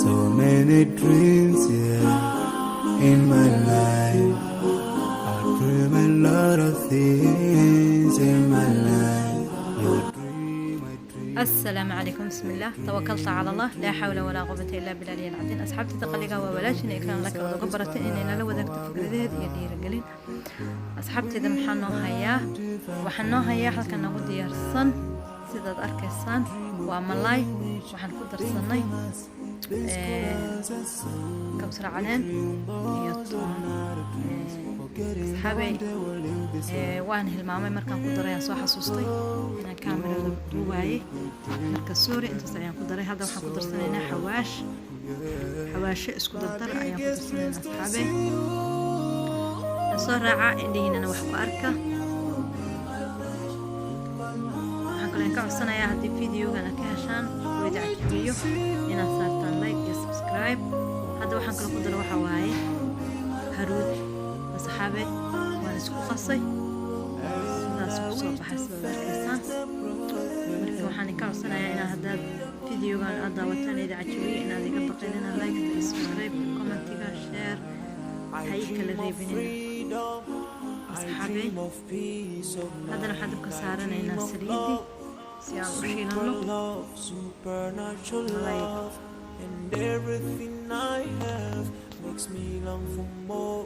So many dreams, in my life. I dream a lot of things in my life. السلام عليكم. بسم الله توكلت على الله لا حول ولا قوة إلا بالله العظيم. أصحابتي دقلقة وولاشن إكرام لك وقبرة إننا لو ذاك تفكريد يدير قليل أصحابتي ذم حنو هيا وحنو هيا حلقة نقول ديارسن سيدة أركسان وأملاي وحن قدر صني كبسر علين يطون أصحابي وأنا هالماما مركان قدرين صو حسوستي أنا كاميرا دوباي مركز سوري أنت سريان قدرين هذا وحن قدر سنينا حواش اسكو دردر أيام قدر سنينا أصحابي صار راعة اللي هنا وحكو أركا حنقولين كعصنا يا هدي فيديو أنا كهشان ويدي عجبيو إنا صارتان لايك يا سبسكرايب هذا وحن كل قدر وحواي هرود أصحابي وأنا سكو قصي سكو صوب حسب الكيسان مركي وحاني كعصنا يا إنا هذا فيديو كان أدا وتاني إذا عجبي إنا ذي قبقي لنا لايك سبسكرايب كومنتي شير هيك اللي ريبينين أصحابي هذا نحن نبقى سهرنا إنا سريدي سيان وشيلنا له And everything I have makes me long for more.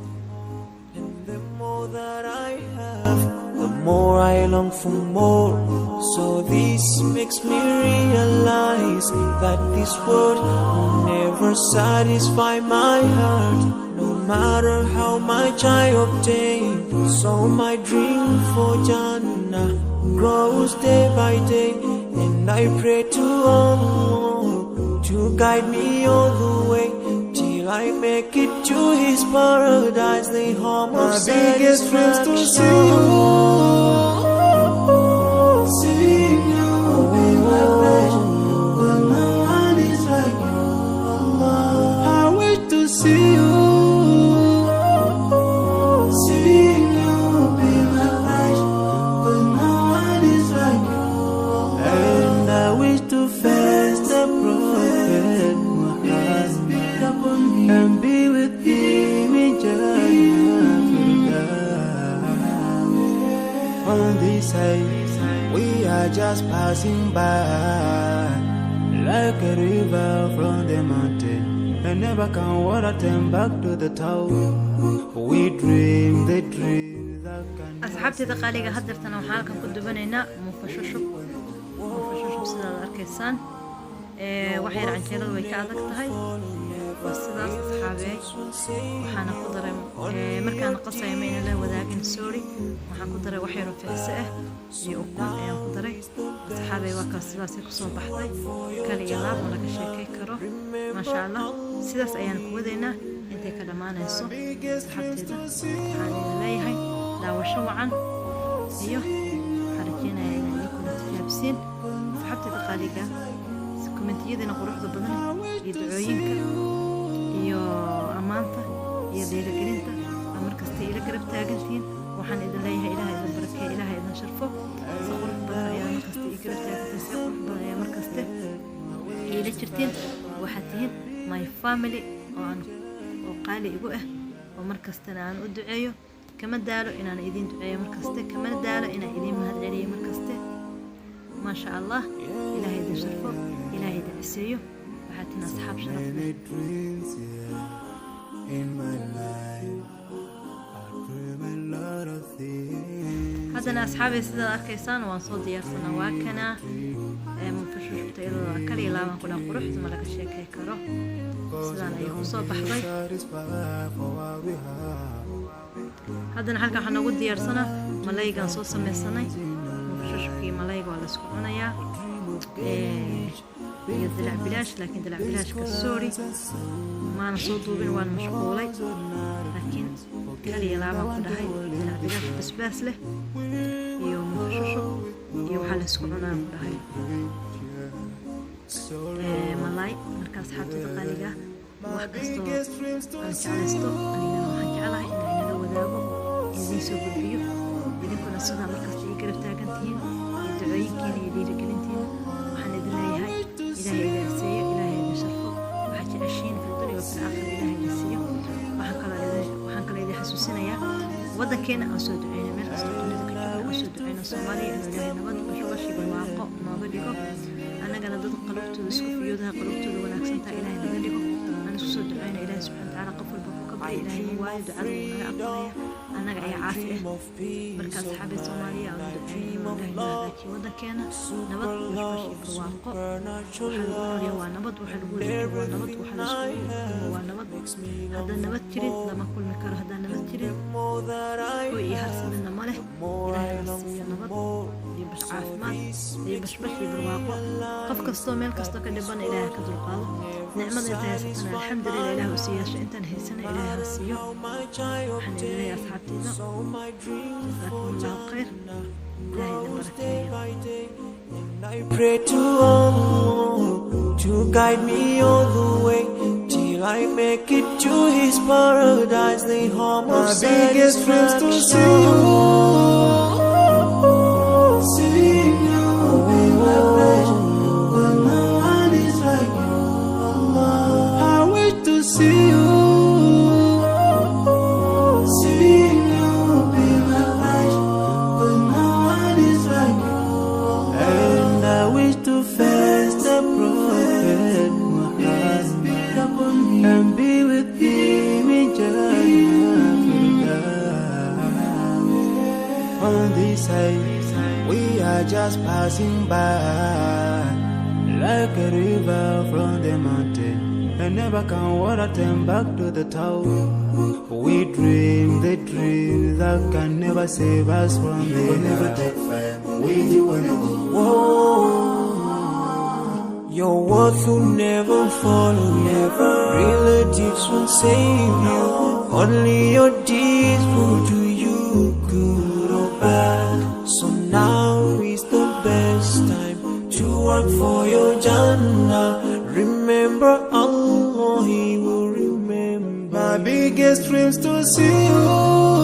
And the more that I have, the more I long for more. So this makes me realize that this world will never satisfy my heart, no matter how much I obtain. So my dream for Jannah grows day by day, and I pray to Allah to guide me all the way till I make it to His paradise, the home of biggest dreams to see you, see you, be my passion, but no one is like you, Allah. I wish to see you, see you, be my passion, but no one is like you, and I wish to face the Prophet Muhammad and be with him in Jannah. On this side, we are just passing by, like a river from the mountain, and never can water turn back to the town. We dream the dreams that can. أصحابتي دقاليقة هدرتنا وحالكم كنت بنينا مفشوشب سيدا الأركيسان وحير عن جيلاد way ka adag tahay waa sidaas asxaabey waxaana ku daray markaan qasay ma inaan la wadaagin sorry waxaan ku daray wax yar oo fiicsi ah iyo ukun ayaan ku daray asxaabey waa kaas sidaas ku soo baxday kaliya laab ma laga sheekay karo ma sha Allah sidaas ayaan ku wadaynaa intay ka dhamaanayso asxaabteeda waxaan leeyahay daawasho wacan iyo xarajinaya inay ku tijaabsiin asxaabteeda qaaliga كومنتيدنا قروحda badan iyo ducooyinka iyo amaanta iyo dhiirigelinta markasta ila garab taagantiin waxaan idin leeyahay ilaahay idin barakeeyo ilaahay idin sharfo si qurux badan ayaa markasta ii garab taagantiin si qurux badan ayaa markasta ila jirtiin waxaad tihiin my family oo qaali igu ah oo markastana aan u duceeyo kama daalo inaan idin duceeyo markasta kama daalo inaan idin mahadceliyo markasta ما شاء الله إلهي ذي شرفه إلهي ذي عسيه وحاتنا أصحاب شرفنا هذا أصحابي سيدا أركيسان وانصود ديارسنا واكنا منفشوش بتايضا أكلي لا ما كنا قروح زي ما لك الشيء كيكرو سيدانا يخصو بحضي هذا حالكا حنقود ديارسنا ملايقا نصوص سميساني شوفي ملايق ولا سكونيا يدلع بلاش لكن دلع بلاش كالسوري ما نصوتو بين وان مشغولي لكن كالي يلعبها كده هاي دلع بلاش بس له يوم شوشو يوم حال سكوننا كده هاي ملاي مركز حاطة دقاليقة وحكستو أنا جعلستو أنا وحن جعلها إن أنا لو ذابو إذن سوق البيو إذن كنا sidaa markasta ii garab taagan tihiin ducooyinkiina iyo dhiirigelintiina waxaan idin leeyahay ilaahay gaarsiiyo ilaahay idin sharfo waxaad jeceshiin fi dunya wa fil aakhira ilaahay idin siiyo waxaan kale idin xasuusinayaa waddankeena aan soo duceyno meel kastoo dunida ka joogno aan soo duceyno Soomaaliya inuu ilaahay nabad bashbashi barwaaqo nooga dhigo annagana dad qalubtooda isku fiyoodaha qalubtooda wanaagsantaa ilaahay naga dhigo aan isku soo duceyno ilaahay subxaana watacaala qof walba ku kabay ilaahay waayo ducada wuu naga aqbalaya annaga ayaa caafi ah marka asxaabta Soomaaliya aan duceyno ilaahay noo hagaajiyo waddankeena nabad bashbashi barwaaqo waxa lagu noolyahay waa nabad waxa lagu wadaagay waa nabad waxa la isku dumo waa nabad haddaan nabad jirin lama kulmi karo haddaan nabad jirin oo iyo harsadina ma leh ilaahay na siiyo nabad iyo bash caafimaad iyo bashbash iyo barwaaqo qof kastoo meel kastoo ka dhibana ilaahay ka dulqaado nicmada inta haysatana alxamdulilah ilaah u siiyaasho intaan haysana ilaahay ha siiyo waxaan idin leeyahay asxaabteyda jasaakumullahu khayr ilaahay idin barakeeyo I pray to Allah to guide me all the way till I make it to His paradise, the home of my biggest dreams to see you, see you, be my pleasure, but no one is like you, Allah. I wish to see you, see you, be my pleasure, but no one is like you. And I wish to face the Prophet Muhammad and be with him in Jannah. On this side, we are just passing by, like a river from the mountain, and never can water turn back to the town. We dream the dream that can never save us from the never take fire. Your words will never follow you. Relatives will save you. Only your deeds will do you good or bad. So now is the best time to work for your Jannah. Remember Allah, He will remember. My biggest dreams to see you.